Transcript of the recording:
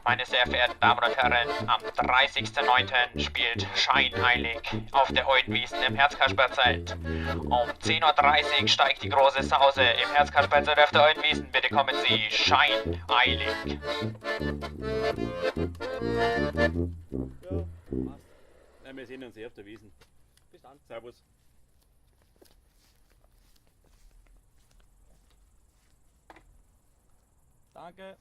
Meine sehr verehrten Damen und Herren, am 30.09. spielt ScheinEilig auf der Oidn Wiesn im Herzkasperlzelt. Um 10:30 Uhr steigt die große Sause im Herzkasperlzelt auf der Oidn Wiesn. Bitte kommen Sie, ScheinEilig. Ja, wir sehen uns auf der Wiesn. Bis dann. Servus. Danke.